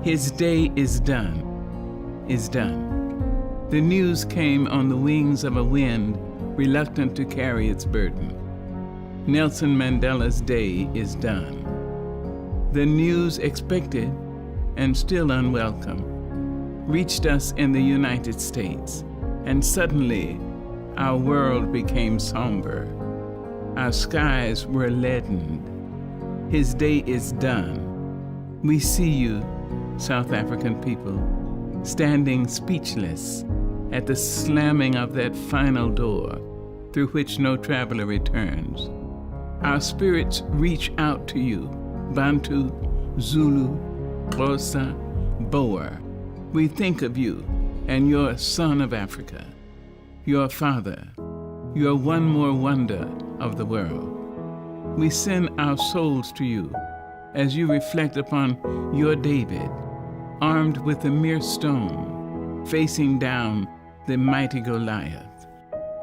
His day is done, is done. The news came on the wings of a wind reluctant to carry its burden. Nelson Mandela's day is done. The news expected and still unwelcome reached us in the United States, and suddenly our world became somber. Our skies were leadened. His day is done. We see you, South African people, standing speechless at the slamming of that final door through which no traveler returns. Our spirits reach out to you, Bantu, Zulu, Xhosa, Boer. We think of you and your son of Africa, your father, your one more wonder of the world. We send our souls to you as you reflect upon your David, armed with a mere stone, facing down the mighty Goliath.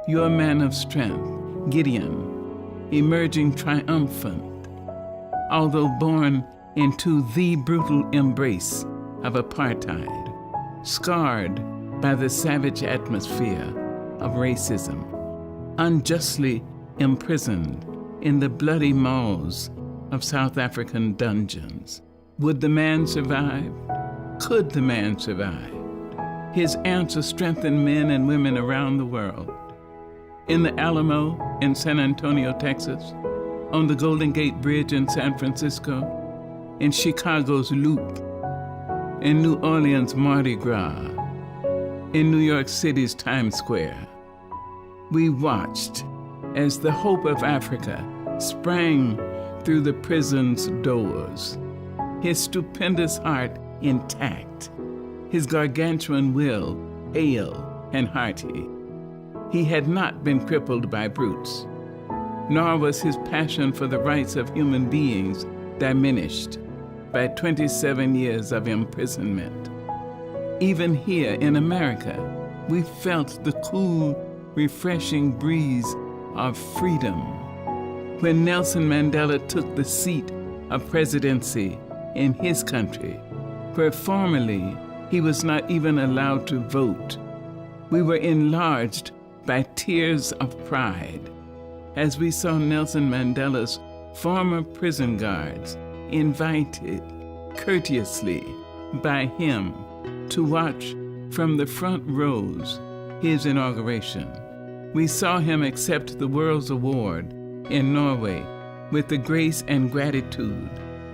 Your man of strength, Gideon, emerging triumphant, although born into the brutal embrace of apartheid, scarred by the savage atmosphere of racism, unjustly imprisoned in the bloody maws of South African dungeons. Would the man survive? Could the man survive? His answer strengthened men and women around the world. In the Alamo in San Antonio, Texas, on the Golden Gate Bridge in San Francisco, in Chicago's Loop, in New Orleans' Mardi Gras, in New York City's Times Square. We watched as the hope of Africa sprang through the prison's doors, his stupendous heart intact, his gargantuan will hale and hearty. He had not been crippled by brutes, nor was his passion for the rights of human beings diminished by 27 years of imprisonment. Even here in America, we felt the cool, refreshing breeze of freedom when Nelson Mandela took the seat of presidency in his country, where formerly he was not even allowed to vote. We were enlarged by tears of pride as we saw Nelson Mandela's former prison guards invited courteously by him to watch from the front rows his inauguration. We saw him accept the World's Award in Norway with the grace and gratitude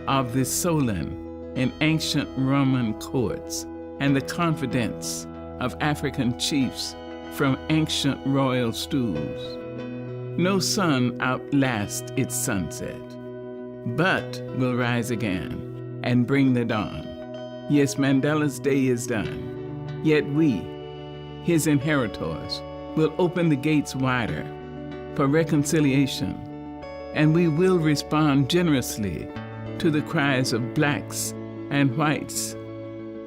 of the Solon in ancient Roman courts and the confidence of African chiefs from ancient royal stools. No sun outlasts its sunset, but will rise again and bring the dawn. Yes, Mandela's day is done, yet we, his inheritors, will open the gates wider for reconciliation, and we will respond generously to the cries of blacks and whites,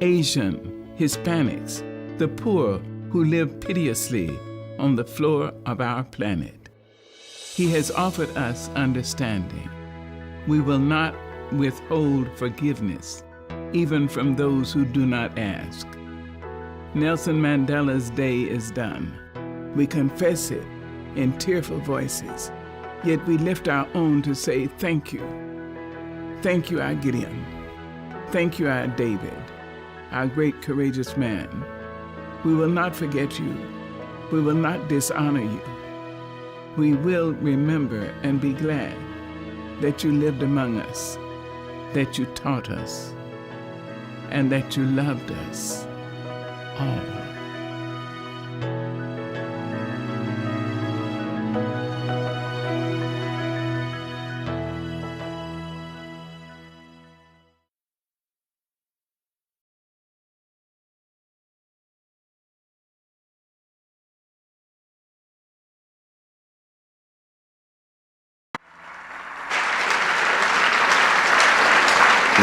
Asian, Hispanics, the poor who live piteously on the floor of our planet. He has offered us understanding. We will not withhold forgiveness, even from those who do not ask. Nelson Mandela's day is done. We confess it in tearful voices, yet we lift our own to say thank you. Thank you, our Gideon. Thank you, our David, our great courageous man. We will not forget you. We will not dishonor you. We will remember and be glad that you lived among us, that you taught us, and that you loved us all.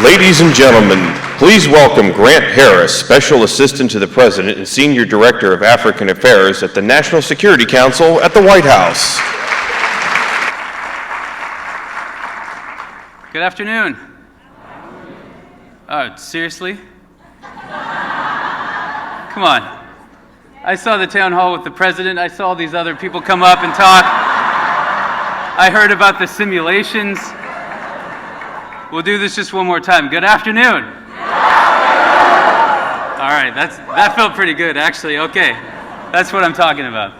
Ladies and gentlemen, please welcome Grant Harris, Special Assistant to the President and Senior Director of African Affairs at the National Security Council at the White House. Good afternoon. Seriously? Come on. I saw the town hall with the president. I saw these other people come up and talk. I heard about the simulations. We'll do this just one more time. Good afternoon. All right, that felt pretty good, actually. Okay, that's what I'm talking about.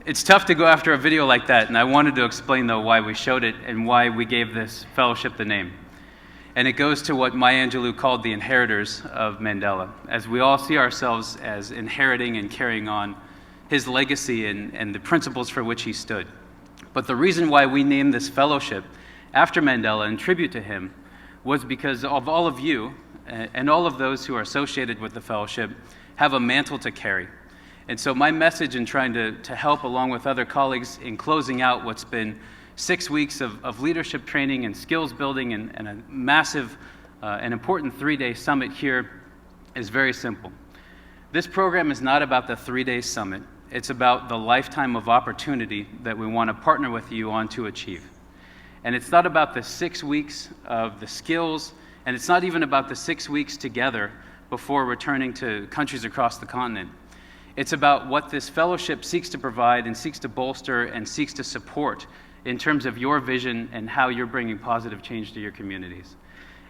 It's tough to go after a video like that, and I wanted to explain, though, why we showed it and why we gave this fellowship the name. And it goes to what Maya Angelou called the inheritors of Mandela, as we all see ourselves as inheriting and carrying on his legacy and the principles for which he stood. But the reason why we named this fellowship after Mandela in tribute to him was because of all of you and all of those who are associated with the fellowship have a mantle to carry. And so my message in trying to help along with other colleagues in closing out what's been 6 weeks of leadership training and skills building and a massive and important 3-day summit here is very simple. This program is not about the 3-day summit. It's about the lifetime of opportunity that we want to partner with you on to achieve. And it's not about the 6 weeks of the skills, and it's not even about the 6 weeks together before returning to countries across the continent. It's about what this fellowship seeks to provide and seeks to bolster and seeks to support in terms of your vision and how you're bringing positive change to your communities.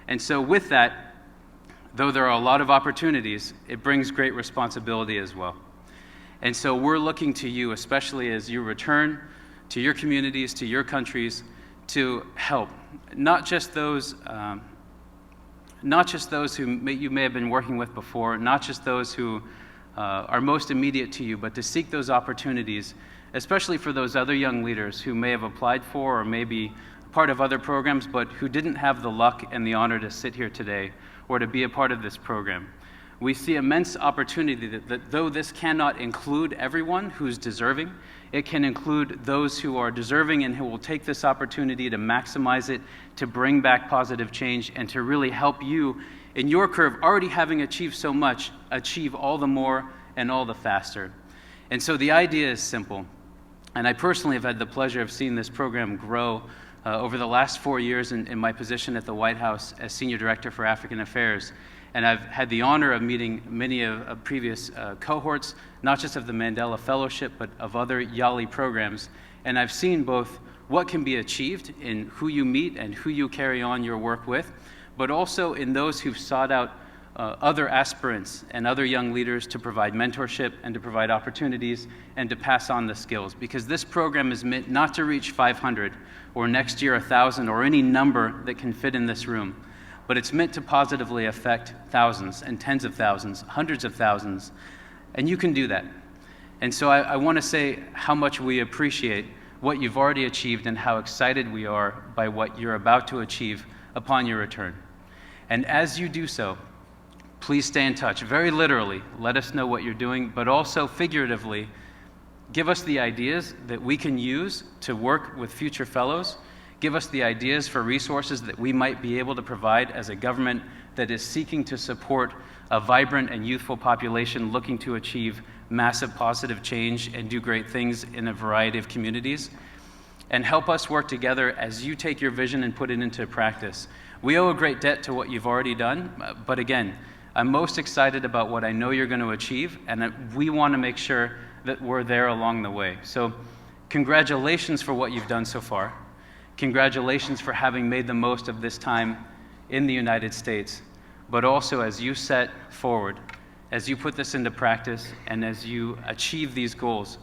And so with that, though there are a lot of opportunities, it brings great responsibility as well. And so we're looking to you, especially as you return to your communities, to your countries, to help, not just those who you may have been working with before, not just those who are most immediate to you, but to seek those opportunities, especially for those other young leaders who may have applied for or may be part of other programs, but who didn't have the luck and the honor to sit here today or to be a part of this program. We see immense opportunity that though this cannot include everyone who's deserving, it can include those who are deserving and who will take this opportunity to maximize it, to bring back positive change, and to really help you in your curve, already having achieved so much, achieve all the more and all the faster. And so the idea is simple. And I personally have had the pleasure of seeing this program grow over the last 4 years in my position at the White House as Senior Director for African Affairs. And I've had the honor of meeting many of previous cohorts, not just of the Mandela Fellowship, but of other YALI programs. And I've seen both what can be achieved in who you meet and who you carry on your work with, but also in those who've sought out other aspirants and other young leaders to provide mentorship and to provide opportunities and to pass on the skills. Because this program is meant not to reach 500 or next year 1,000 or any number that can fit in this room, but it's meant to positively affect thousands and tens of thousands, hundreds of thousands, and you can do that. And so I want to say how much we appreciate what you've already achieved and how excited we are by what you're about to achieve upon your return. And as you do so, please stay in touch. Very literally, let us know what you're doing, but also figuratively, give us the ideas that we can use to work with future fellows. Give us the ideas for resources that we might be able to provide as a government that is seeking to support a vibrant and youthful population looking to achieve massive positive change and do great things in a variety of communities. And help us work together as you take your vision and put it into practice. We owe a great debt to what you've already done, but again, I'm most excited about what I know you're going to achieve, and we want to make sure that we're there along the way. So congratulations for what you've done so far. Congratulations for having made the most of this time in the United States, but also as you set forward, as you put this into practice, and as you achieve these goals,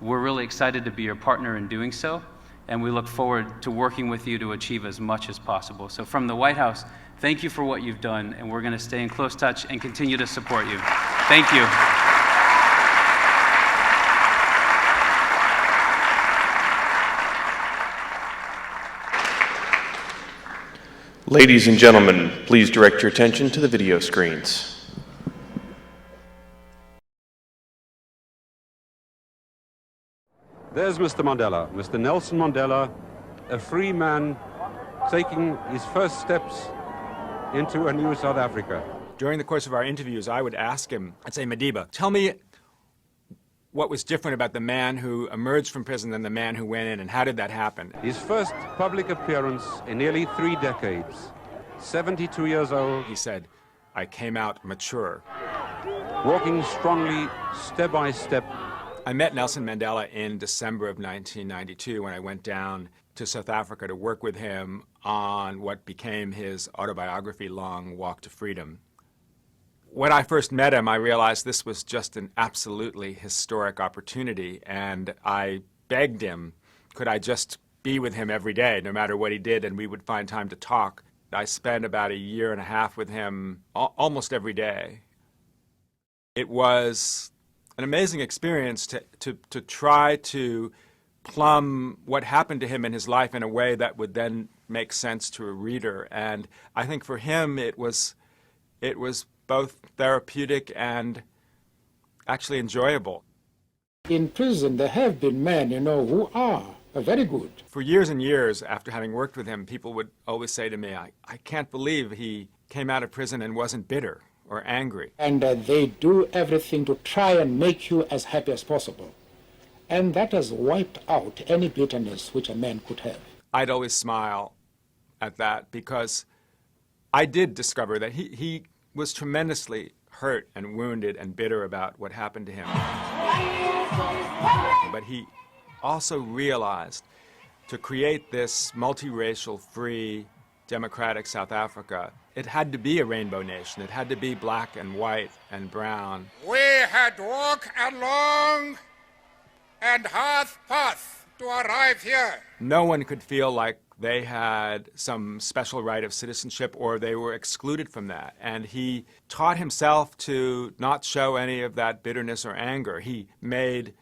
we're really excited to be your partner in doing so, and we look forward to working with you to achieve as much as possible. So from the White House, thank you for what you've done, and we're going to stay in close touch and continue to support you. Thank you. Ladies and gentlemen, please direct your attention to the video screens. There's Mr. Mandela, Mr. Nelson Mandela, a free man taking his first steps into a new South Africa. During the course of our interviews, I would ask him, I'd say, Madiba, tell me what was different about the man who emerged from prison than the man who went in, and how did that happen? His first public appearance in nearly 3 decades. 72 years old. He said, I came out mature. Walking strongly, step by step. I met Nelson Mandela in December of 1992 when I went down to South Africa to work with him on what became his autobiography, Long Walk to Freedom. When I first met him, I realized this was just an absolutely historic opportunity, and I begged him, could I just be with him every day, no matter what he did, and we would find time to talk. I spent about a year and a half with him almost every day. It was an amazing experience to try to plumb what happened to him in his life in a way that would then make sense to a reader. And I think for him it was both therapeutic and actually enjoyable. In prison, there have been men, who are very good. For years and years, after having worked with him, people would always say to me, I can't believe he came out of prison and wasn't bitter or angry. And they do everything to try and make you as happy as possible. And that has wiped out any bitterness which a man could have. I'd always smile at that because I did discover that he was tremendously hurt and wounded and bitter about what happened to him. But he also realized to create this multiracial, free, democratic South Africa, it had to be a rainbow nation. It had to be black and white and brown. We had walked a long and hard path to arrive here. No one could feel like they had some special right of citizenship or they were excluded from that. And he taught himself to not show any of that bitterness or anger. He made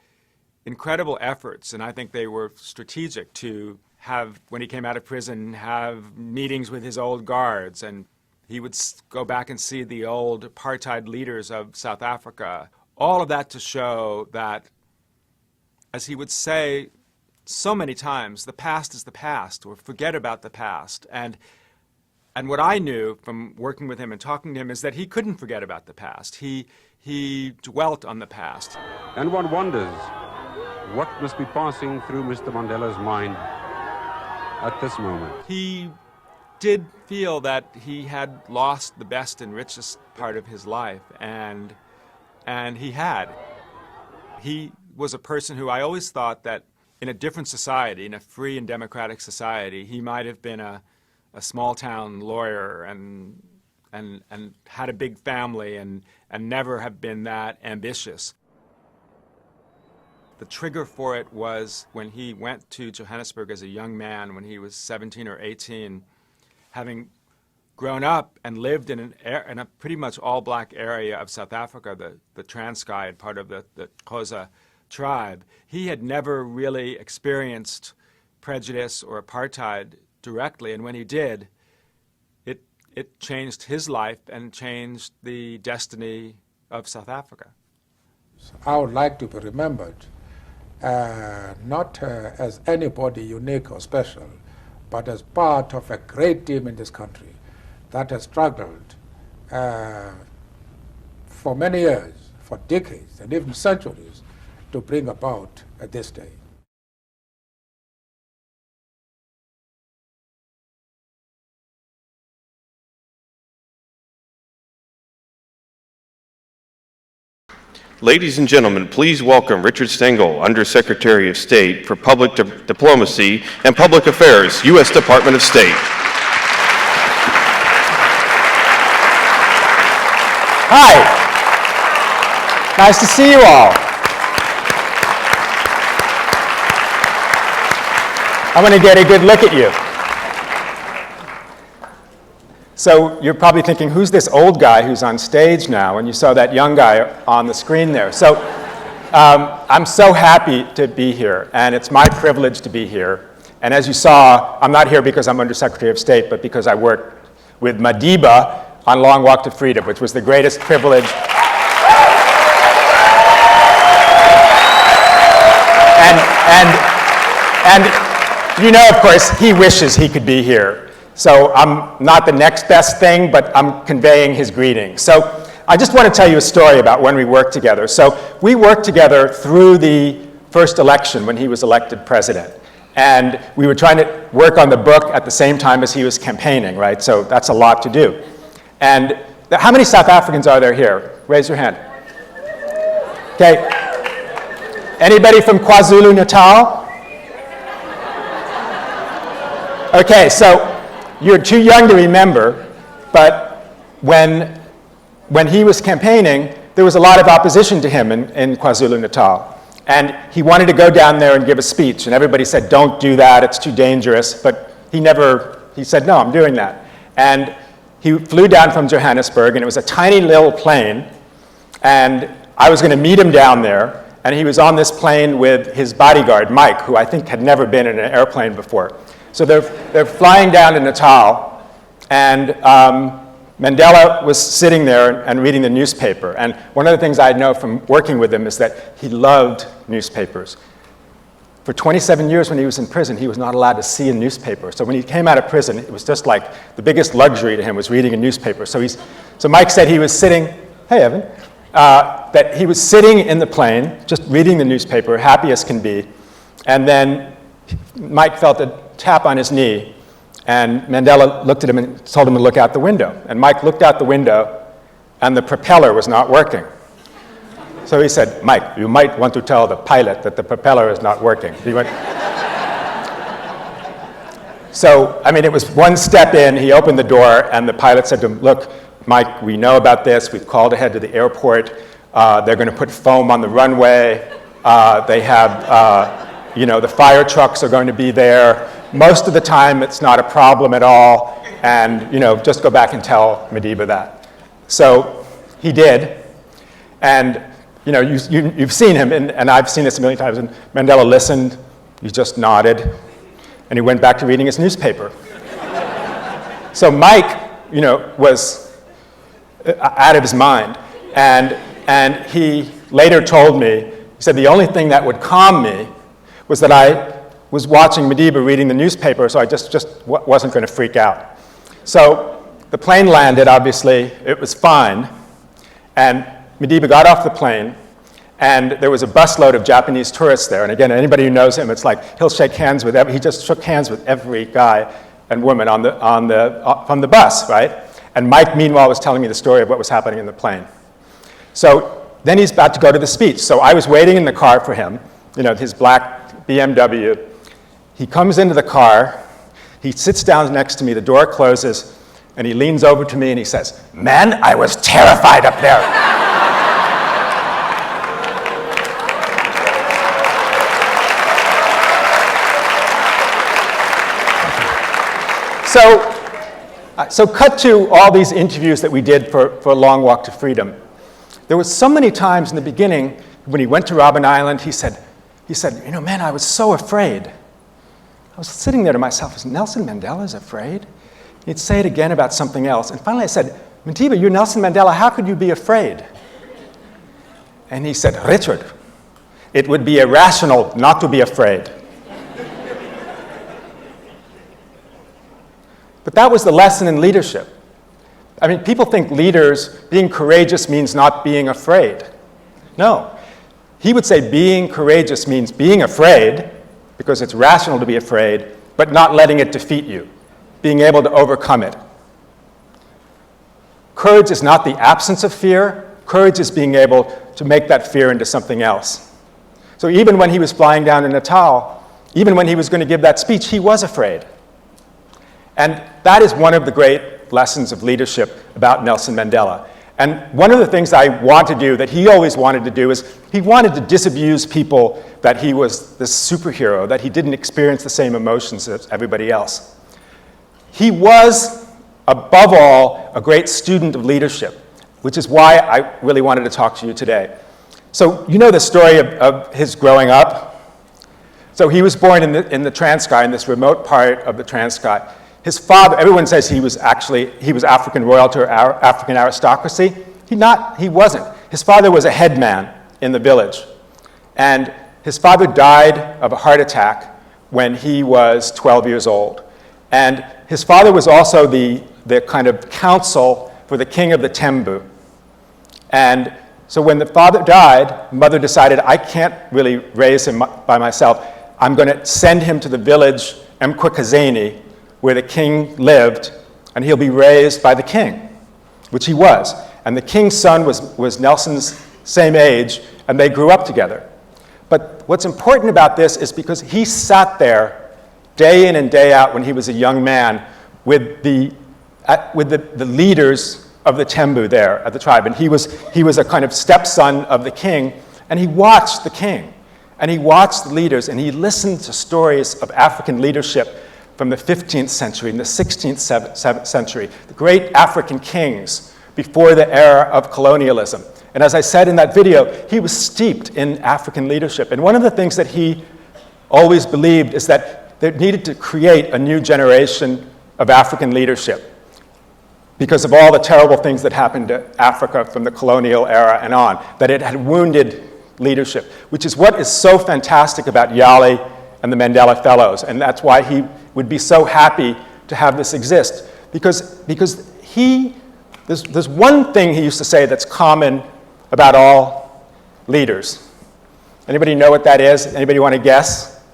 incredible efforts, and I think they were strategic, to have, when he came out of prison, have meetings with his old guards, and he would go back and see the old apartheid leaders of South Africa. All of that to show that, as he would say so many times, the past is the past, or forget about the past. And what I knew from working with him and talking to him is that he couldn't forget about the past. He dwelt on the past. And one wonders what must be passing through Mr. Mandela's mind at this moment. He did feel that he had lost the best and richest part of his life, and he had. He was a person who I always thought that in a different society, in a free and democratic society, he might have been a small-town lawyer and had a big family and never have been that ambitious. The trigger for it was when he went to Johannesburg as a young man, when he was 17 or 18, having grown up and lived in a pretty much all-black area of South Africa, the Transkei, and part of the Xhosa tribe. He had never really experienced prejudice or apartheid directly, and when he did, it changed his life and changed the destiny of South Africa. I would like to be remembered not as anybody unique or special, but as part of a great team in this country that has struggled for many years, for decades, and even centuries, to bring about this day. Ladies and gentlemen, please welcome Richard Stengel, Undersecretary of State for Public Diplomacy and Public Affairs, U.S. Department of State. Hi. Nice to see you all. I'm going to get a good look at you. So you're probably thinking, who's this old guy who's on stage now? And you saw that young guy on the screen there. So I'm so happy to be here, and it's my privilege to be here. And as you saw, I'm not here because I'm Undersecretary of State, but because I worked with Madiba on Long Walk to Freedom, which was the greatest privilege. And you know, of course, he wishes he could be here. So I'm not the next best thing, but I'm conveying his greetings. So I just want to tell you a story about when we worked together. So we worked together through the first election when he was elected president. And we were trying to work on the book at the same time as he was campaigning, right? So that's a lot to do. And How many South Africans are there here? Raise your hand. Okay. Anybody from KwaZulu-Natal? Okay, so you're too young to remember, but when he was campaigning, there was a lot of opposition to him in KwaZulu-Natal. And he wanted to go down there and give a speech, and everybody said, don't do that, it's too dangerous. But he said, no, I'm doing that. And he flew down from Johannesburg, and it was a tiny little plane, and I was going to meet him down there, and he was on this plane with his bodyguard, Mike, who I think had never been in an airplane before. So they're flying down to Natal, and Mandela was sitting there and reading the newspaper. And one of the things I know from working with him is that he loved newspapers. For 27 years when he was in prison, he was not allowed to see a newspaper. So when he came out of prison, it was just like the biggest luxury to him was reading a newspaper. So Mike said he was sitting, hey Evan, that he was sitting in the plane, just reading the newspaper, happy as can be. And then Mike felt a tap on his knee, and Mandela looked at him and told him to look out the window. And Mike looked out the window, and the propeller was not working. So he said, Mike, you might want to tell the pilot that the propeller is not working. He went. So, I mean, it was one step in, he opened the door, and the pilot said to him, look, Mike, we know about this, we've called ahead to the airport, they're going to put foam on the runway, they have, the fire trucks are going to be there. Most of the time, it's not a problem at all, and, just go back and tell Madiba that. So he did, and, you've seen him, and I've seen this a million times, and Mandela listened, he just nodded, and he went back to reading his newspaper. So Mike, was out of his mind, and he later told me, he said, the only thing that would calm me was that I was watching Madiba reading the newspaper, so I just wasn't going to freak out. So the plane landed, obviously, it was fine, and Madiba got off the plane, and there was a busload of Japanese tourists there. And again, anybody who knows him, it's like he'll shake hands with he just shook hands with every guy and woman on the bus, right? And Mike, meanwhile, was telling me the story of what was happening in the plane. So then he's about to go to the speech. So I was waiting in the car for him, his black BMW. He comes into the car, he sits down next to me, the door closes, and he leans over to me and he says, man, I was terrified up there. So cut to all these interviews that we did for A Long Walk to Freedom. There was so many times in the beginning when he went to Robben Island, he said, man, I was so afraid. I was sitting there to myself, is Nelson Mandela's afraid? He'd say it again about something else. And finally I said, Madiba, you're Nelson Mandela, how could you be afraid? And he said, Richard, it would be irrational not to be afraid. But that was the lesson in leadership. I mean, people think leaders, being courageous means not being afraid. No. He would say being courageous means being afraid, because it's rational to be afraid, but not letting it defeat you, being able to overcome it. Courage is not the absence of fear. Courage is being able to make that fear into something else. So even when he was flying down to Natal, even when he was going to give that speech, he was afraid. And that is one of the great lessons of leadership about Nelson Mandela. And one of the things I want to do, that he always wanted to do, is he wanted to disabuse people that he was this superhero, that he didn't experience the same emotions as everybody else. He was, above all, a great student of leadership, which is why I really wanted to talk to you today. So you know the story of his growing up? So he was born in the Transkei, in this remote part of the Transkei. His father, everyone says he was African royalty or African aristocracy. He wasn't. His father was a headman in the village. And his father died of a heart attack when he was 12 years old. And his father was also the kind of counsel for the king of the Tembu. And so when the father died, mother decided, I can't really raise him by myself. I'm going to send him to the village Mkwekazeni, where the king lived, and he'll be raised by the king. which he was. And the king's son was Nelson's same age, and they grew up together. But what's important about this is because he sat there day in and day out when he was a young man with the leaders of the Tembu there at the tribe. And he was a kind of stepson of the king, and he watched the king, and he watched the leaders, and he listened to stories of African leadership from the 15th century and the 16th century, the great African kings before the era of colonialism. And as I said in that video, he was steeped in African leadership. And one of the things that he always believed is that there needed to create a new generation of African leadership because of all the terrible things that happened to Africa from the colonial era and on, that it had wounded leadership, which is what is so fantastic about Yali and the Mandela Fellows. And that's why he would be so happy to have this exist, because there's one thing he used to say that's common about all leaders. Anybody know what that is? Anybody want to guess?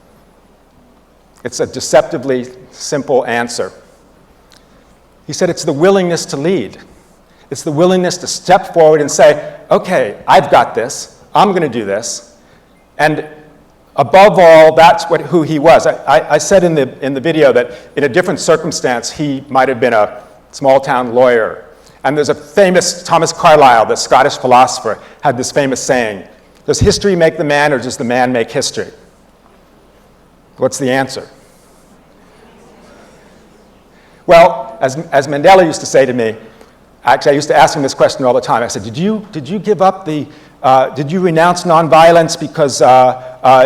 It's a deceptively simple answer. He said it's the willingness to lead. It's the willingness to step forward and say, okay, I've got this, I'm going to do this. And above all, that's who he was. I said in the video that in a different circumstance, he might have been a small-town lawyer. And there's a famous, Thomas Carlyle, the Scottish philosopher, had this famous saying, does history make the man or does the man make history? What's the answer? Well, as Mandela used to say to me, actually I used to ask him this question all the time. I said, did you give up did you renounce nonviolence because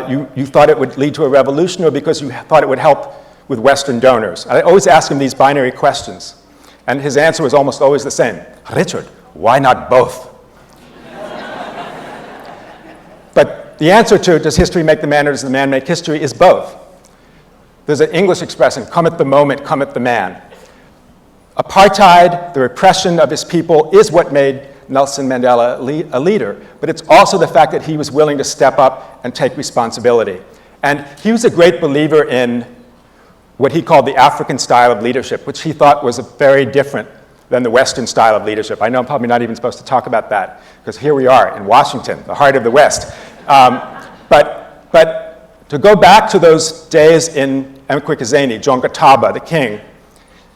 you thought it would lead to a revolution or because you thought it would help with Western donors? I always ask him these binary questions. And his answer was almost always the same. Richard, why not both? But the answer to does history make the man or does the man make history is both. There's an English expression, come at the moment, come at the man. Apartheid, the repression of his people, is what made Nelson Mandela a leader, but it's also the fact that he was willing to step up and take responsibility. And he was a great believer in what he called the African style of leadership, which he thought was very different than the Western style of leadership. I know I'm probably not even supposed to talk about that, because here we are in Washington, the heart of the West. But to go back to those days in Mkwekezeni, Jongataba, the king,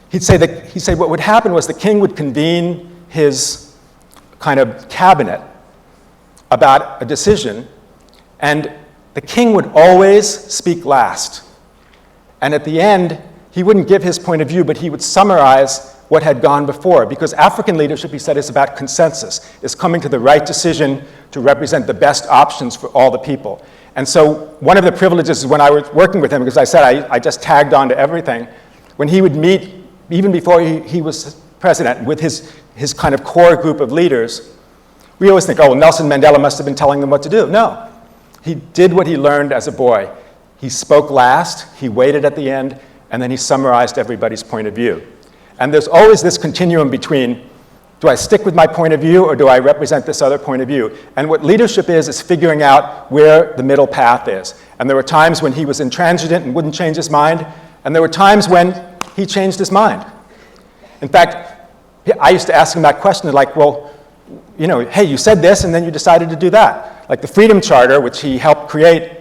he'd say what would happen was the king would convene his kind of cabinet about a decision, and the king would always speak last. And at the end, he wouldn't give his point of view, but he would summarize what had gone before. Because African leadership, he said, is about consensus. It's coming to the right decision to represent the best options for all the people. And so one of the privileges is when I was working with him, because I said I just tagged on to everything, when he would meet, even before he was president, with his kind of core group of leaders, we always think, oh, well, Nelson Mandela must have been telling them what to do. No, he did what he learned as a boy. He spoke last, he waited at the end, and then he summarized everybody's point of view. And there's always this continuum between, do I stick with my point of view or do I represent this other point of view? And what leadership is figuring out where the middle path is. And there were times when he was intransigent and wouldn't change his mind, and there were times when he changed his mind. In fact, I used to ask him that question, like, well, you know, hey, you said this and then you decided to do that. Like the Freedom Charter, which he helped create,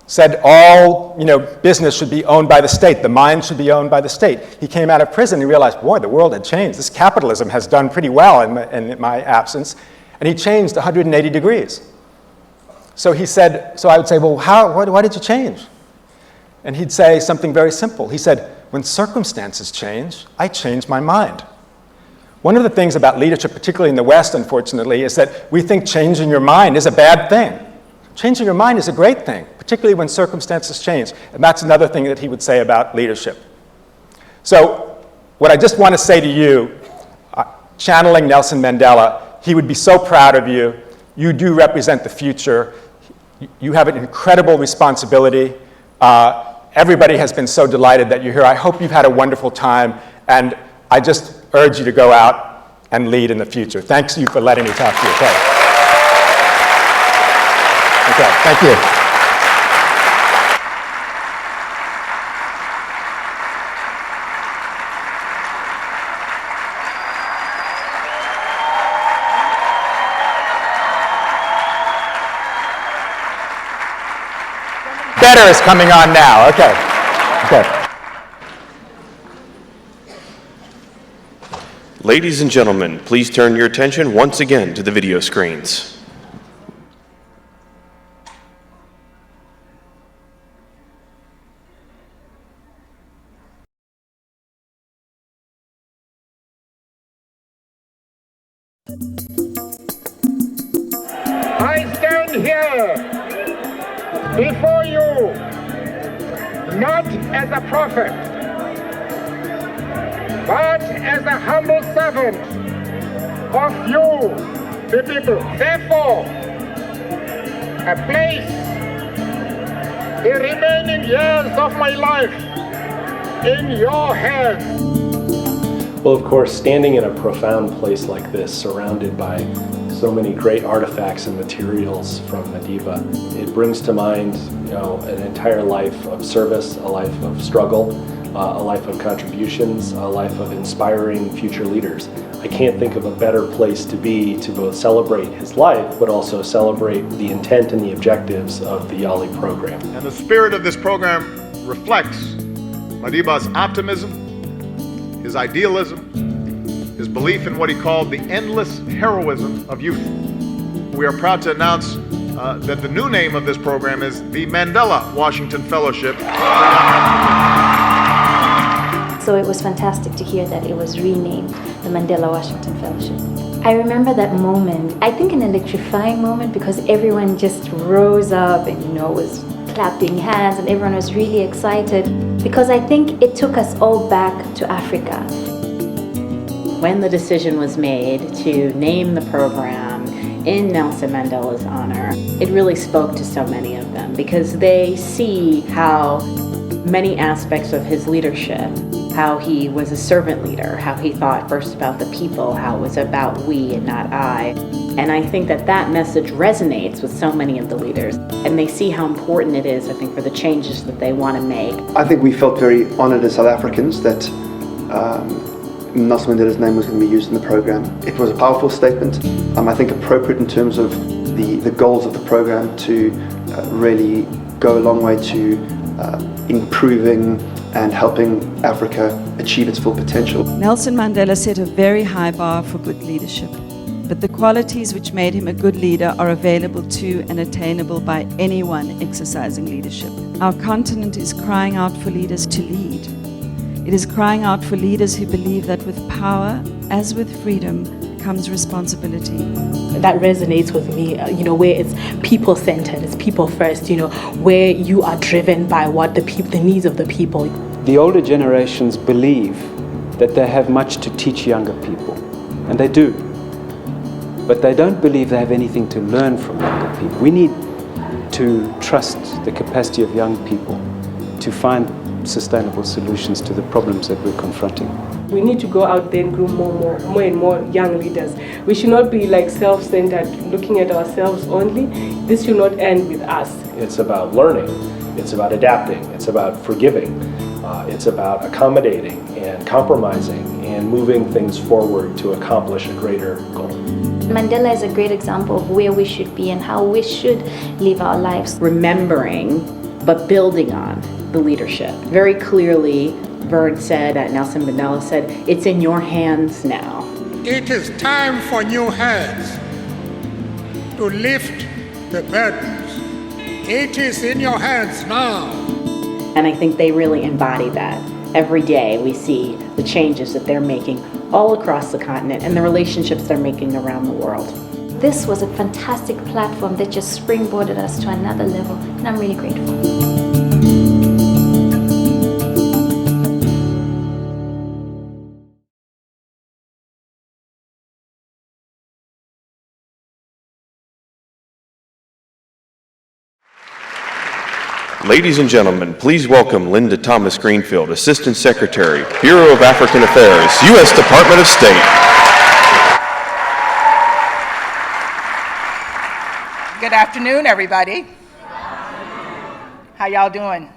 said all business should be owned by the state. The mines should be owned by the state. He came out of prison and realized, boy, the world had changed. This capitalism has done pretty well in my absence. And he changed 180 degrees. So he said, so I would say, well, why did you change? And he'd say something very simple. He said, when circumstances change, I change my mind. One of the things about leadership, particularly in the West, unfortunately, is that we think changing your mind is a bad thing. Changing your mind is a great thing, particularly when circumstances change. And that's another thing that he would say about leadership. So what I just want to say to you, channeling Nelson Mandela, he would be so proud of you. You do represent the future. You have an incredible responsibility. Everybody has been so delighted that you're here. I hope you've had a wonderful time. And I just urge you to go out and lead in the future. Thanks you for letting me talk to you. Okay, thank you. better is coming on now. Okay. Ladies and gentlemen, please turn your attention once again to the video screens. I stand here before you not as a prophet, but as a humble servant of you, the people. Therefore, I place the remaining years of my life in your hands. Well, of course, standing in a profound place like this, surrounded by so many great artifacts and materials from Madiba, it brings to mind, an entire life of service, a life of struggle, a life of contributions, a life of inspiring future leaders. I can't think of a better place to be to both celebrate his life, but also celebrate the intent and the objectives of the YALI program. And the spirit of this program reflects Madiba's optimism, his idealism, his belief in what he called the endless heroism of youth. We are proud to announce that the new name of this program is the Mandela Washington Fellowship. So it was fantastic to hear that it was renamed the Mandela Washington Fellowship. I remember that moment, I think an electrifying moment, because everyone just rose up and was clapping hands and everyone was really excited, because I think it took us all back to Africa. When the decision was made to name the program in Nelson Mandela's honor, it really spoke to so many of them, because they see how many aspects of his leadership, how he was a servant leader, how he thought first about the people, how it was about we and not I. And I think that that message resonates with so many of the leaders, and they see how important it is, I think, for the changes that they want to make. I think we felt very honored as South Africans that Nelson Mandela's name was going to be used in the program. It was a powerful statement, I think appropriate in terms of the goals of the program to really go a long way to improving and helping Africa achieve its full potential. Nelson Mandela set a very high bar for good leadership, but the qualities which made him a good leader are available to and attainable by anyone exercising leadership. Our continent is crying out for leaders to lead. It is crying out for leaders who believe that with power, as with freedom, comes responsibility. That resonates with me, where it's people-centered, it's people first, where you are driven by what the needs of the people. The older generations believe that they have much to teach younger people, and they do. But they don't believe they have anything to learn from younger people. We need to trust the capacity of young people to find sustainable solutions to the problems that we're confronting. We need to go out there and groom more and more young leaders. We should not be self-centered, looking at ourselves only. This should not end with us. It's about learning, it's about adapting, it's about forgiving, it's about accommodating and compromising and moving things forward to accomplish a greater goal. Mandela is a great example of where we should be and how we should live our lives. Remembering, but building on the leadership. Very clearly, Vern said, Nelson Mandela said, it's in your hands now. It is time for new hands to lift the burdens. It is in your hands now. And I think they really embody that. Every day we see the changes that they're making all across the continent and the relationships they're making around the world. This was a fantastic platform that just springboarded us to another level, and I'm really grateful. Ladies and gentlemen, please welcome Linda Thomas-Greenfield, Assistant Secretary, Bureau of African Affairs, U.S. Department of State. Good afternoon, everybody. How y'all doing?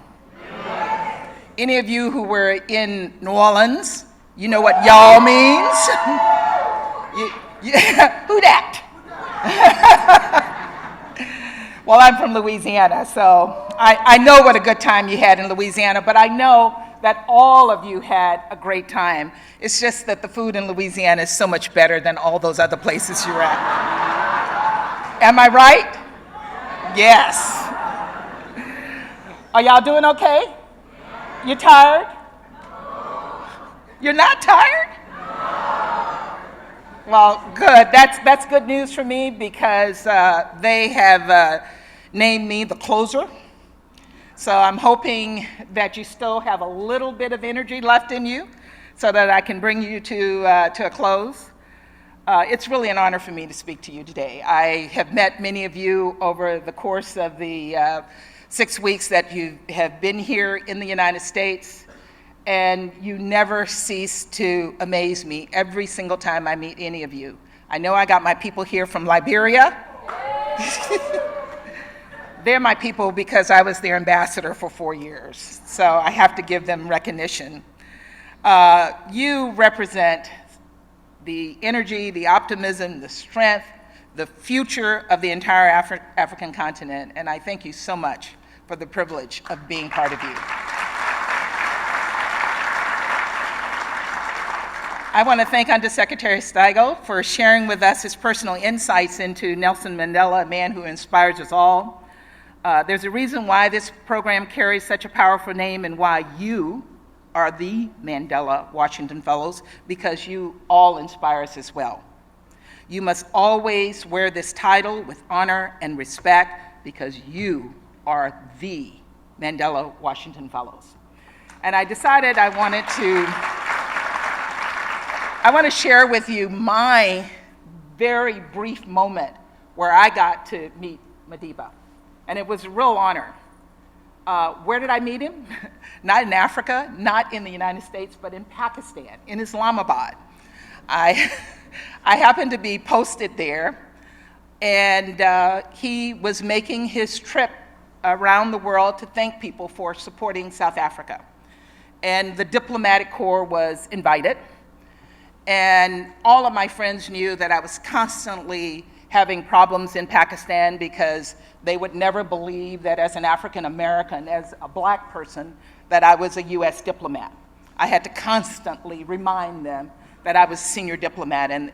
Any of you who were in New Orleans, you know what y'all means? Who that? Well, I'm from Louisiana, so I know what a good time you had in Louisiana, but I know that all of you had a great time. It's just that the food in Louisiana is so much better than all those other places you're at. Am I right? Yes. Are y'all doing okay? You tired? You're not tired? Well, good. That's good news for me because they have named me the closer. So I'm hoping that you still have a little bit of energy left in you so that I can bring you to a close. It's really an honor for me to speak to you today. I have met many of you over the course of the 6 weeks that you have been here in the United States, and you never cease to amaze me every single time I meet any of you. I know I got my people here from Liberia. They're my people because I was their ambassador for 4 years, so I have to give them recognition. You represent the energy, the optimism, the strength, the future of the entire African continent, and I thank you so much for the privilege of being part of you. I want to thank Undersecretary Stengel for sharing with us his personal insights into Nelson Mandela, a man who inspires us all. There's a reason why this program carries such a powerful name and why you are the Mandela Washington Fellows, because you all inspire us as well. You must always wear this title with honor and respect because you are the Mandela Washington Fellows. And I decided I want to share with you my very brief moment where I got to meet Madiba. And it was a real honor. Where did I meet him? Not in Africa, not in the United States, but in Pakistan, in Islamabad. I happened to be posted there, and he was making his trip around the world to thank people for supporting South Africa. And the diplomatic corps was invited, and all of my friends knew that I was constantly having problems in Pakistan because they would never believe that as an African American, as a black person, that I was a US diplomat. I had to constantly remind them that I was senior diplomat at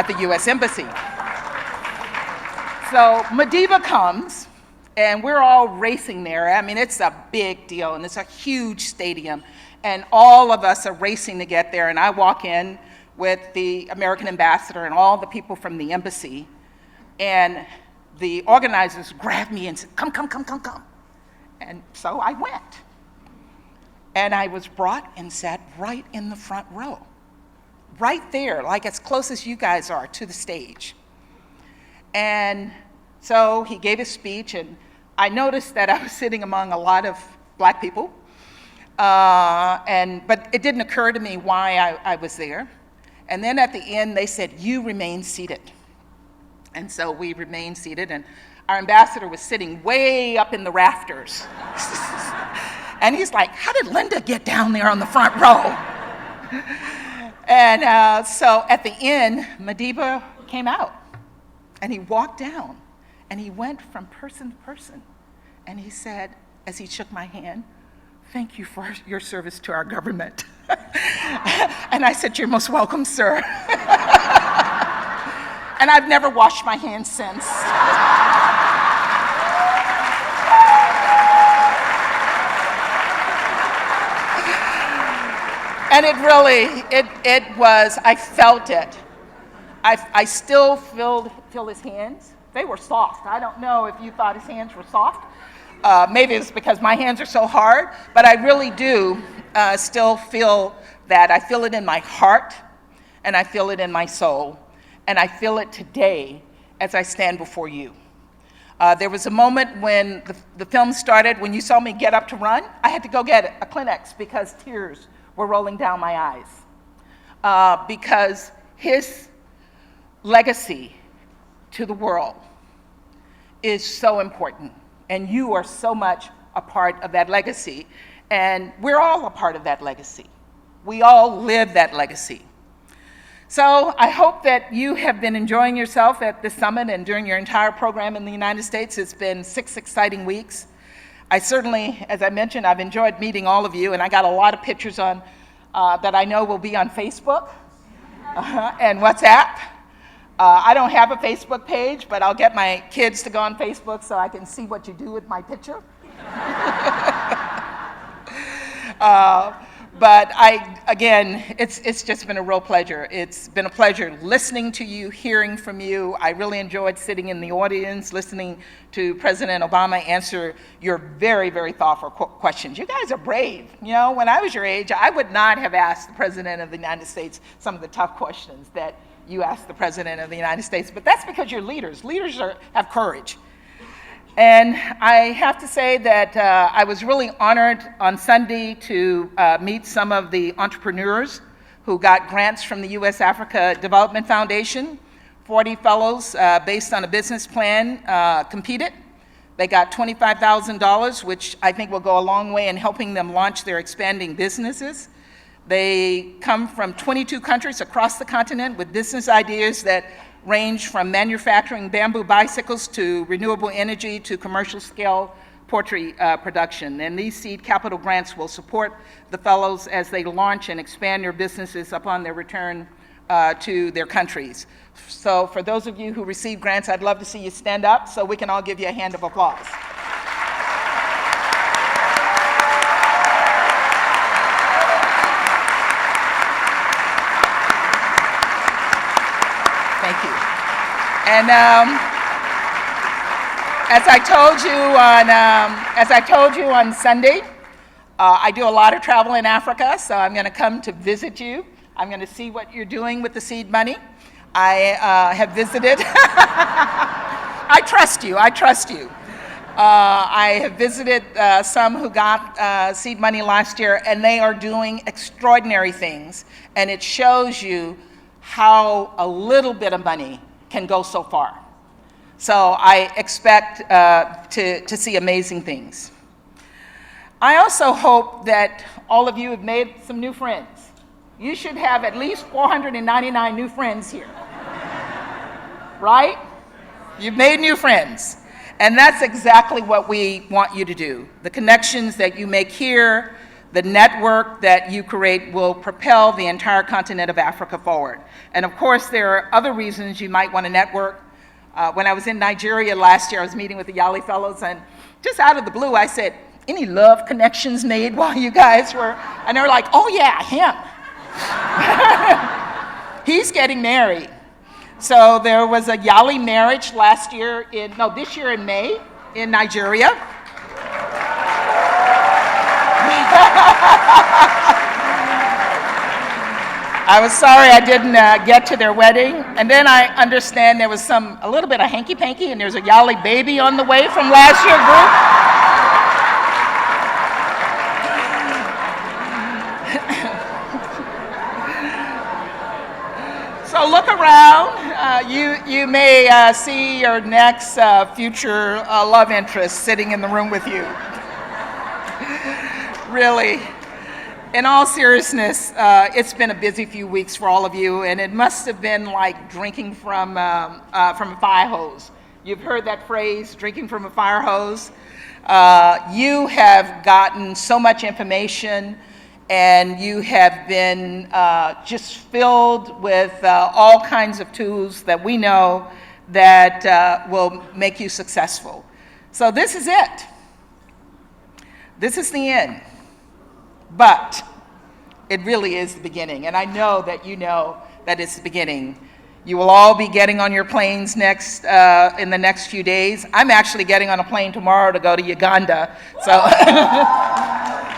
the US Embassy. So Madiba comes, and we're all racing there. I mean, it's a big deal, and it's a huge stadium, and all of us are racing to get there, and I walk in with the American ambassador and all the people from the embassy, and the organizers grabbed me and said, come, come, come, come, come. And so I went. And I was brought and sat right in the front row, right there, like as close as you guys are to the stage. And so he gave his speech, and I noticed that I was sitting among a lot of black people, but it didn't occur to me why I was there. And then at the end, they said, you remain seated. And so we remained seated, and our ambassador was sitting way up in the rafters. And he's like, how did Linda get down there on the front row? And so at the end, Madiba came out, and he walked down, and he went from person to person, and he said, as he shook my hand, thank you for your service to our government. And I said, you're most welcome, sir. And I've never washed my hands since. And it really, it was, I felt it. I still feel his hands. They were soft. I don't know if you thought his hands were soft. Maybe it's because my hands are so hard, but I really do still feel that. I feel it in my heart, and I feel it in my soul, and I feel it today as I stand before you. There was a moment when the film started, when you saw me get up to run, I had to go get a Kleenex because tears were rolling down my eyes. Because his legacy to the world is so important, and you are so much a part of that legacy, and we're all a part of that legacy. We all live that legacy. So I hope that you have been enjoying yourself at this summit and during your entire program in the United States. It's been 6 exciting weeks. I certainly, as I mentioned, I've enjoyed meeting all of you, and I got a lot of pictures on that I know will be on Facebook and WhatsApp. I don't have a Facebook page, but I'll get my kids to go on Facebook so I can see what you do with my picture. But again, it's just been a real pleasure. It's been a pleasure listening to you, hearing from you. I really enjoyed sitting in the audience, listening to President Obama answer your very, very thoughtful questions. You guys are brave. You know, when I was your age, I would not have asked the President of the United States some of the tough questions that you asked the President of the United States. But that's because you're leaders. Leaders have courage. And I have to say that I was really honored on Sunday to meet some of the entrepreneurs who got grants from the U.S. Africa Development Foundation. 40 fellows based on a business plan competed. They got $25,000, which I think will go a long way in helping them launch their expanding businesses. They come from 22 countries across the continent with business ideas that range from manufacturing bamboo bicycles to renewable energy to commercial scale poultry production. And these seed capital grants will support the fellows as they launch and expand their businesses upon their return to their countries. So for those of you who receive grants, I'd love to see you stand up so we can all give you a hand of applause. Thank you. And as I told you on Sunday, I do a lot of travel in Africa, so I'm going to come to visit you. I'm going to see what you're doing with the seed money. I have visited. I trust you. I trust you. I have visited some who got seed money last year, and they are doing extraordinary things. And it shows you how a little bit of money can go so far. So I expect to see amazing things. I also hope that all of you have made some new friends. You should have at least 499 new friends here. Right? You've made new friends. And that's exactly what we want you to do. The connections that you make here, the network that you create will propel the entire continent of Africa forward. And of course, there are other reasons you might want to network. When I was in Nigeria last year, I was meeting with the Yali Fellows, and just out of the blue, I said, any love connections made while you guys were? And they were like, oh yeah, him. He's getting married. So there was a Yali marriage this year in May in Nigeria. I was sorry I didn't get to their wedding. And then I understand there was a little bit of hanky-panky, and there's a Yali baby on the way from last year's group. So look around. You may see your next future love interest sitting in the room with you. Really. In all seriousness, it's been a busy few weeks for all of you, and it must have been like drinking from a fire hose. You've heard that phrase, drinking from a fire hose. You have gotten so much information, and you have been just filled with all kinds of tools that we know that will make you successful. So this is it. This is the end. But it really is the beginning, and I know that you know that it's the beginning. You will all be getting on your planes in the next few days. I'm actually getting on a plane tomorrow to go to Uganda, so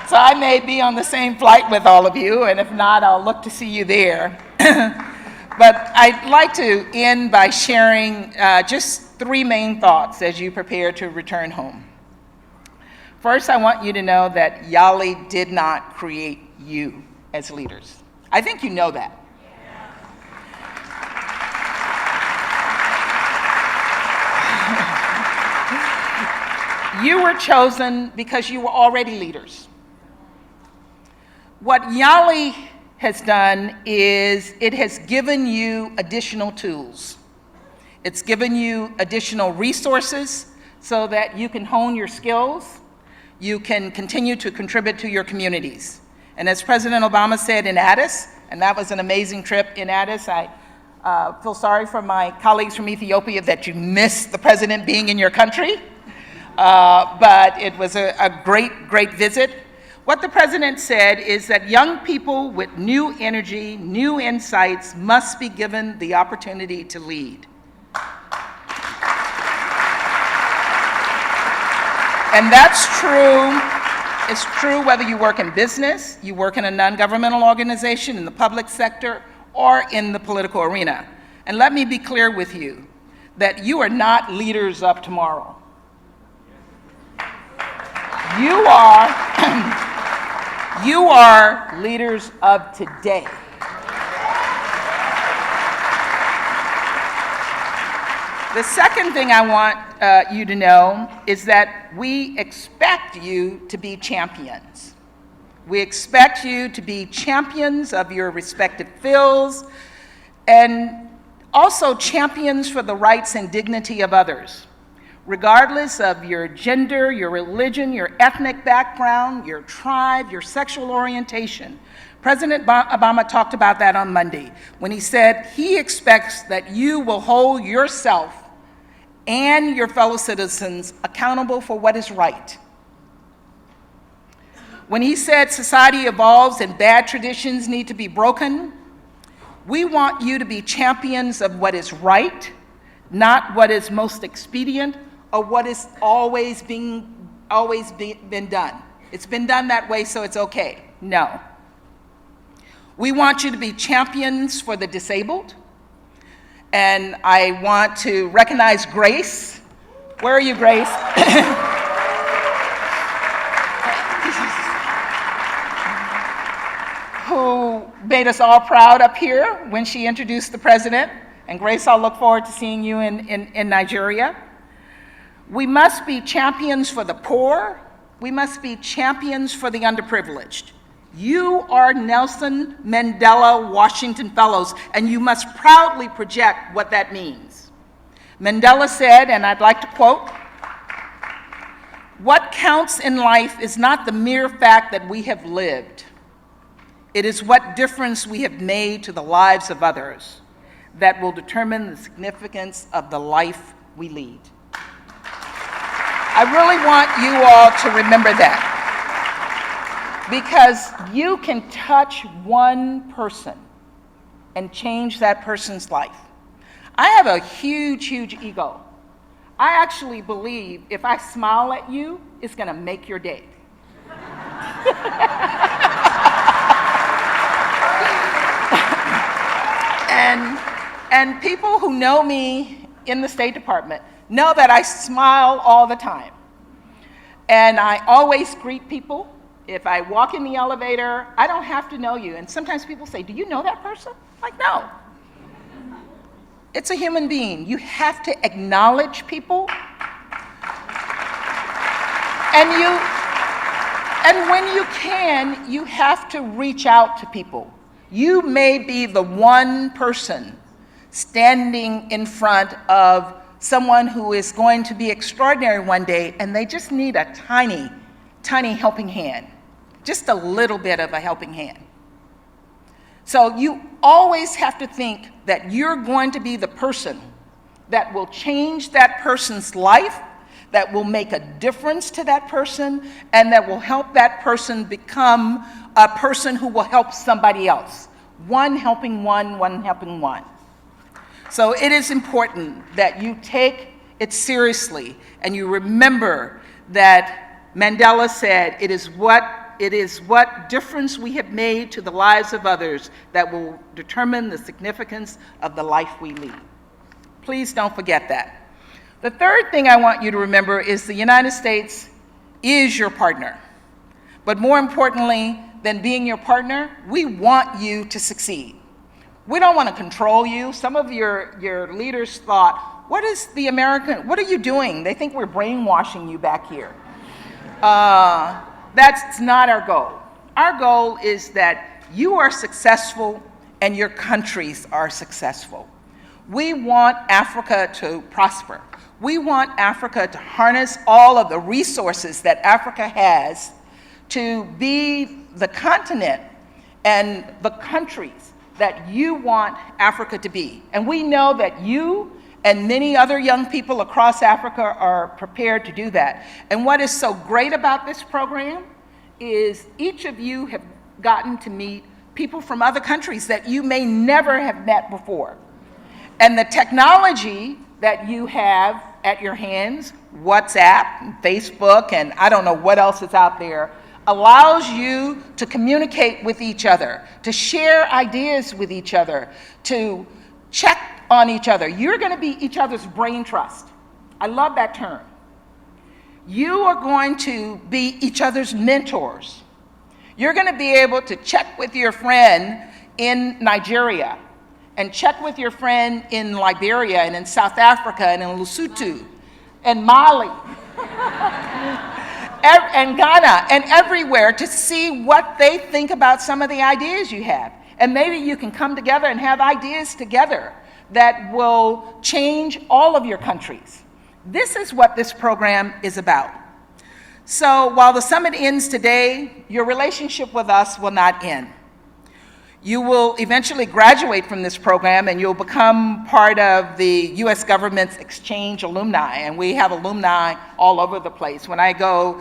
so I may be on the same flight with all of you, and if not, I'll look to see you there. But I'd like to end by sharing just 3 main thoughts as you prepare to return home. First, I want you to know that Yali did not create you as leaders. I think you know that. You were chosen because you were already leaders. What Yali has done is it has given you additional tools. It's given you additional resources so that you can hone your skills, you can continue to contribute to your communities. And as President Obama said in Addis, and that was an amazing trip in Addis, I feel sorry for my colleagues from Ethiopia that you missed the president being in your country, but it was a great visit. What the president said is that young people with new energy, new insights must be given the opportunity to lead. And that's true. It's true whether you work in business, you work in a non-governmental organization, in the public sector, or in the political arena. And let me be clear with you that you are not leaders of tomorrow. You are leaders of today. The second thing I want you to know is that we expect you to be champions. We expect you to be champions of your respective fields and also champions for the rights and dignity of others, regardless of your gender, your religion, your ethnic background, your tribe, your sexual orientation. President Obama talked about that on Monday when he said he expects that you will hold yourself and your fellow citizens accountable for what is right. When he said society evolves and bad traditions need to be broken, we want you to be champions of what is right, not what is most expedient or what is always been done. It's been done that way, so it's okay. No. We want you to be champions for the disabled. And I want to recognize Grace. Where are you, Grace? Who made us all proud up here when she introduced the president. And Grace, I'll look forward to seeing you in Nigeria. We must be champions for the poor. We must be champions for the underprivileged. You are Nelson Mandela Washington Fellows, and you must proudly project what that means. Mandela said, and I'd like to quote, "What counts in life is not the mere fact that we have lived. It is what difference we have made to the lives of others that will determine the significance of the life we lead." I really want you all to remember that, because you can touch one person and change that person's life. I have a huge ego. I actually believe if I smile at you, it's going to make your day. And people who know me in the State Department know that I smile all the time. And I always greet people. If I walk in the elevator, I don't have to know you. And sometimes people say, "Do you know that person?" I'm like, no. It's a human being. You have to acknowledge people. And when you can, you have to reach out to people. You may be the one person standing in front of someone who is going to be extraordinary one day, and they just need a tiny helping hand. Just a little bit of a helping hand. So you always have to think that you're going to be the person that will change that person's life, that will make a difference to that person, and that will help that person become a person who will help somebody else. One helping one, one helping one. So it is important that you take it seriously and you remember that Mandela said, it is what difference we have made to the lives of others that will determine the significance of the life we lead. Please don't forget that. The third thing I want you to remember is the United States is your partner. But more importantly than being your partner, we want you to succeed. We don't want to control you. Some of your leaders thought, what are you doing? They think we're brainwashing you back here. That's not our goal. Our goal is that you are successful and your countries are successful. We want Africa to prosper. We want Africa to harness all of the resources that Africa has to be the continent and the countries that you want Africa to be. And we know that you and many other young people across Africa are prepared to do that. And what is so great about this program is each of you have gotten to meet people from other countries that you may never have met before. And the technology that you have at your hands, WhatsApp, Facebook, and I don't know what else is out there, allows you to communicate with each other, to share ideas with each other, to check on each other. You're going to be each other's brain trust. I love that term. You are going to be each other's mentors. You're going to be able to check with your friend in Nigeria and check with your friend in Liberia and in South Africa and in Lesotho and Mali and Ghana and everywhere to see what they think about some of the ideas you have. And maybe you can come together and have ideas together that will change all of your countries. This is what this program is about. So while the summit ends today, your relationship with us will not end. You will eventually graduate from this program and you'll become part of the US government's exchange alumni, and we have alumni all over the place. When I go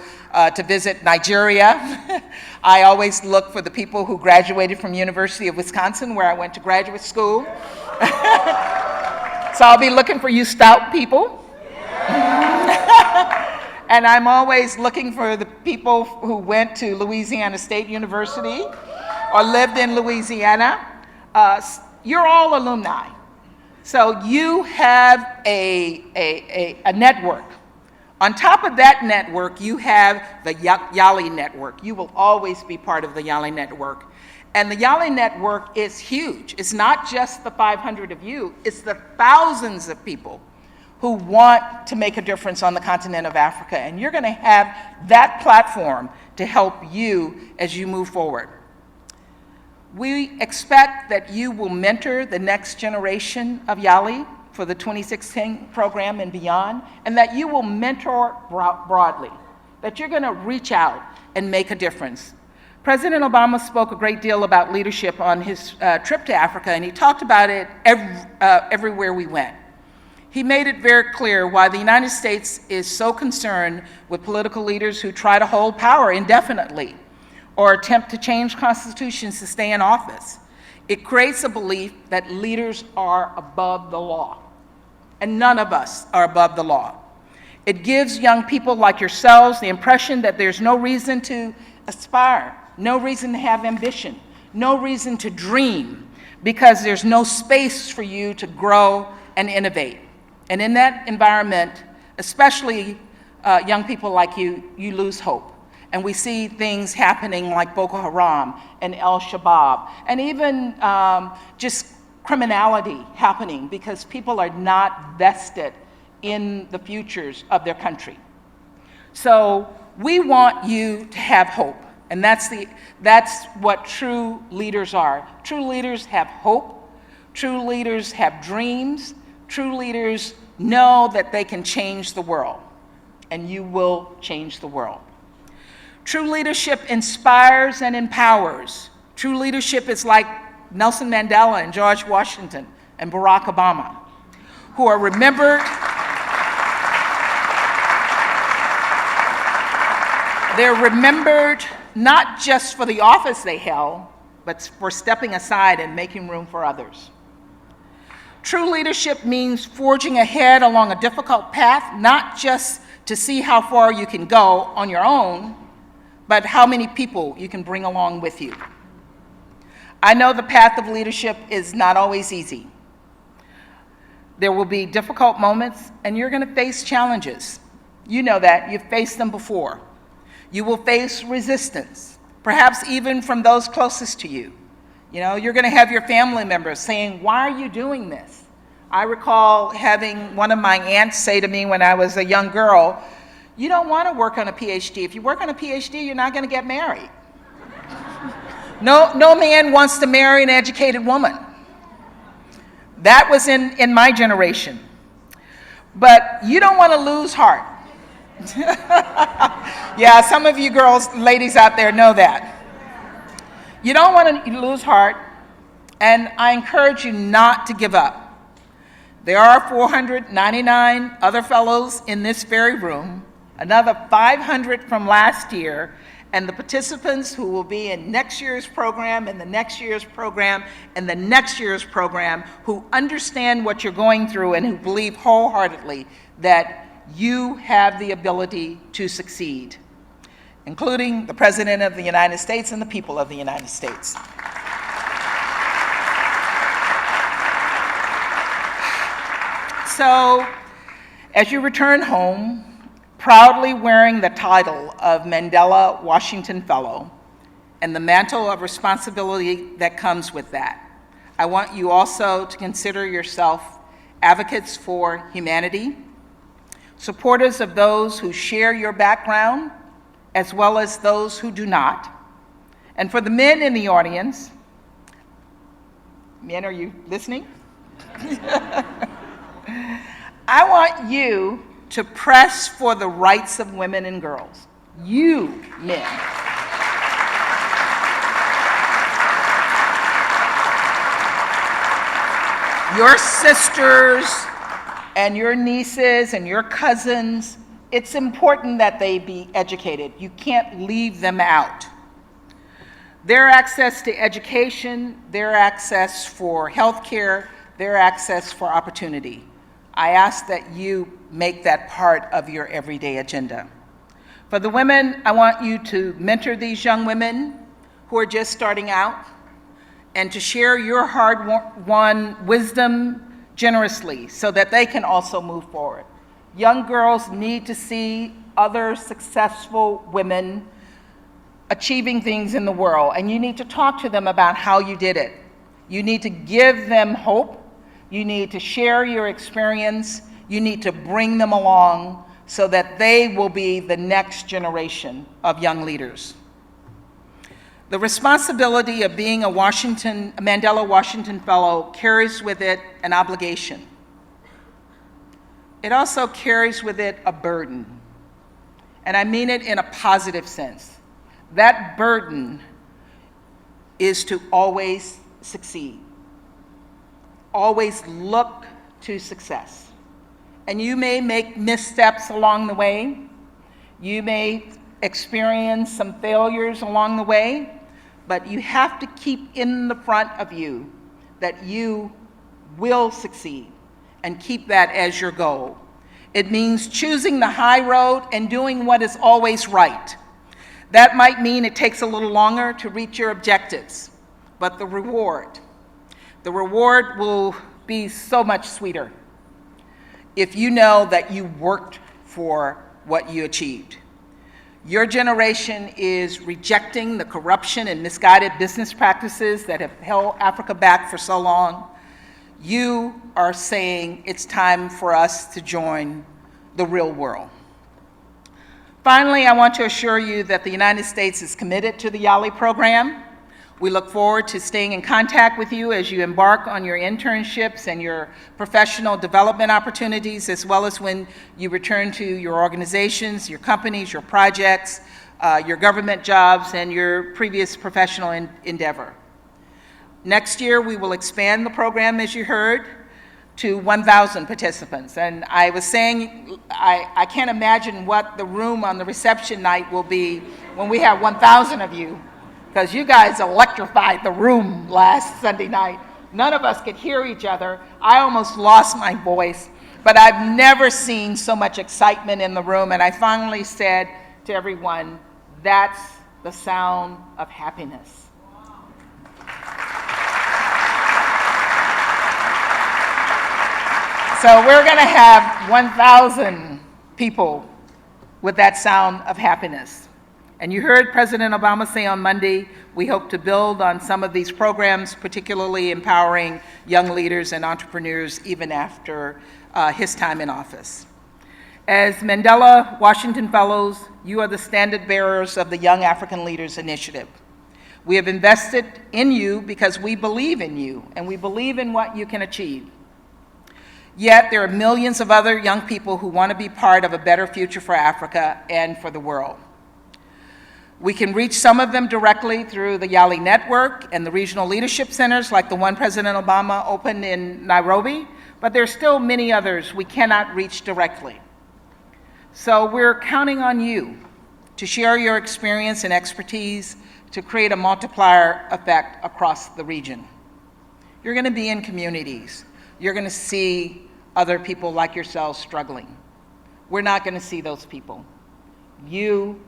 to visit Nigeria, I always look for the people who graduated from University of Wisconsin, where I went to graduate school. So I'll be looking for you stout people. And I'm always looking for the people who went to Louisiana State University or lived in Louisiana. You're all alumni. So you have a network. On top of that network, you have the Yali network. You will always be part of the Yali network. And the Yali network is huge. It's not just the 500 of you, it's the thousands of people who want to make a difference on the continent of Africa. And you're going to have that platform to help you as you move forward. We expect that you will mentor the next generation of Yali for the 2016 program and beyond, and that you will mentor broadly, that you're going to reach out and make a difference. President Obama spoke a great deal about leadership on his trip to Africa, and he talked about it everywhere we went. He made it very clear why the United States is so concerned with political leaders who try to hold power indefinitely or attempt to change constitutions to stay in office. It creates a belief that leaders are above the law, and none of us are above the law. It gives young people like yourselves the impression that there's no reason to aspire, no reason to have ambition, no reason to dream, because there's no space for you to grow and innovate. And in that environment, especially young people like you lose hope. And we see things happening like Boko Haram and Al-Shabaab, and even just criminality happening because people are not vested in the futures of their country. So we want you to have hope, and that's what true leaders are. True leaders have hope. True leaders have dreams. True leaders know that they can change the world, and you will change the world. True leadership inspires and empowers. True leadership is like Nelson Mandela and George Washington and Barack Obama, who are remembered. They're remembered not just for the office they held, but for stepping aside and making room for others. True leadership means forging ahead along a difficult path, not just to see how far you can go on your own, but how many people you can bring along with you. I know the path of leadership is not always easy. There will be difficult moments, and you're going to face challenges. You know that. You've faced them before. You will face resistance, perhaps even from those closest to you. You know, you're going to have your family members saying, "Why are you doing this?" I recall having one of my aunts say to me when I was a young girl, "You don't want to work on a PhD. If you work on a PhD, you're not going to get married." No man wants to marry an educated woman. That was in my generation. But you don't want to lose heart. Yeah, some of you girls, ladies out there know that. You don't want to lose heart, and I encourage you not to give up. There are 499 other fellows in this very room, another 500 from last year, and the participants who will be in next year's program and the next year's program and the next year's program, who understand what you're going through and who believe wholeheartedly that you have the ability to succeed, including the President of the United States and the people of the United States. So, as you return home, proudly wearing the title of Mandela Washington Fellow and the mantle of responsibility that comes with that, I want you also to consider yourself advocates for humanity, supporters of those who share your background, as well as those who do not. And for the men in the audience, men, are you listening? I want you to press for the rights of women and girls. You, men. Your sisters and your nieces and your cousins, it's important that they be educated. You can't leave them out. Their access to education, their access for health care, their access for opportunity. I ask that you make that part of your everyday agenda. For the women, I want you to mentor these young women who are just starting out and to share your hard-won wisdom generously so that they can also move forward. Young girls need to see other successful women achieving things in the world, and you need to talk to them about how you did it. You need to give them hope. You need to share your experience. You need to bring them along so that they will be the next generation of young leaders. The responsibility of being a Mandela Washington Fellow carries with it an obligation. It also carries with it a burden, and I mean it in a positive sense. That burden is to always succeed. Always look to success. And you may make missteps along the way. You may experience some failures along the way, but you have to keep in the front of you that you will succeed and keep that as your goal. It means choosing the high road and doing what is always right. That might mean it takes a little longer to reach your objectives, but the reward will be so much sweeter if you know that you worked for what you achieved. Your generation is rejecting the corruption and misguided business practices that have held Africa back for so long. You are saying it's time for us to join the real world. Finally, I want to assure you that the United States is committed to the YALI program. We look forward to staying in contact with you as you embark on your internships and your professional development opportunities, as well as when you return to your organizations, your companies, your projects, your government jobs, and your previous professional endeavor. Next year, we will expand the program, as you heard, to 1,000 participants. And I was saying, I can't imagine what the room on the reception night will be when we have 1,000 of you, because you guys electrified the room last Sunday night. None of us could hear each other. I almost lost my voice, but I've never seen so much excitement in the room, and I finally said to everyone, that's the sound of happiness. So we're going to have 1,000 people with that sound of happiness. And you heard President Obama say on Monday, we hope to build on some of these programs, particularly empowering young leaders and entrepreneurs even after his time in office. As Mandela Washington Fellows, you are the standard bearers of the Young African Leaders Initiative. We have invested in you because we believe in you and we believe in what you can achieve. Yet there are millions of other young people who want to be part of a better future for Africa and for the world. We can reach some of them directly through the Yali Network and the regional leadership centers like the one President Obama opened in Nairobi, but there are still many others we cannot reach directly. So we're counting on you to share your experience and expertise to create a multiplier effect across the region. You're going to be in communities. You're going to see other people like yourselves struggling. We're not going to see those people. You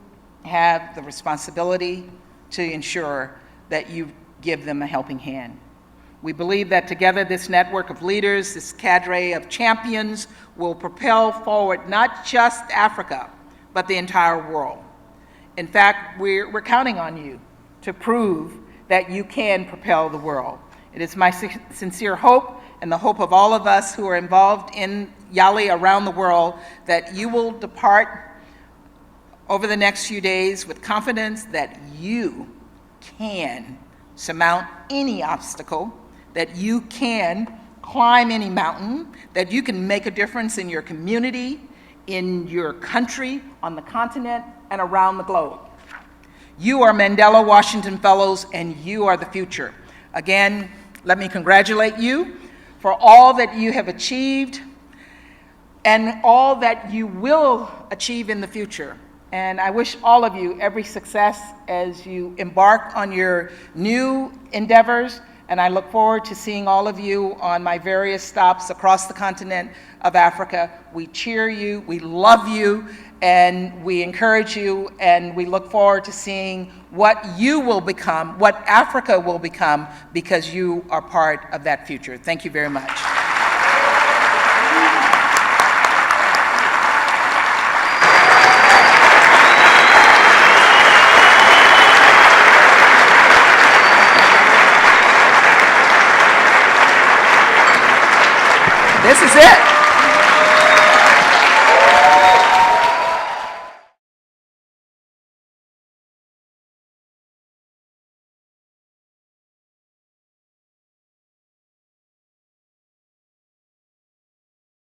have the responsibility to ensure that you give them a helping hand. We believe that together this network of leaders, this cadre of champions, will propel forward not just Africa, but the entire world. In fact, we're counting on you to prove that you can propel the world. It is my sincere hope and the hope of all of us who are involved in Yali around the world that you will depart over the next few days with confidence that you can surmount any obstacle, that you can climb any mountain, that you can make a difference in your community, in your country, on the continent, and around the globe. You are Mandela Washington Fellows, and you are the future. Again, let me congratulate you for all that you have achieved and all that you will achieve in the future. And I wish all of you every success as you embark on your new endeavors, and I look forward to seeing all of you on my various stops across the continent of Africa. We cheer you, we love you, and we encourage you, and we look forward to seeing what you will become, what Africa will become, because you are part of that future. Thank you very much. This is it.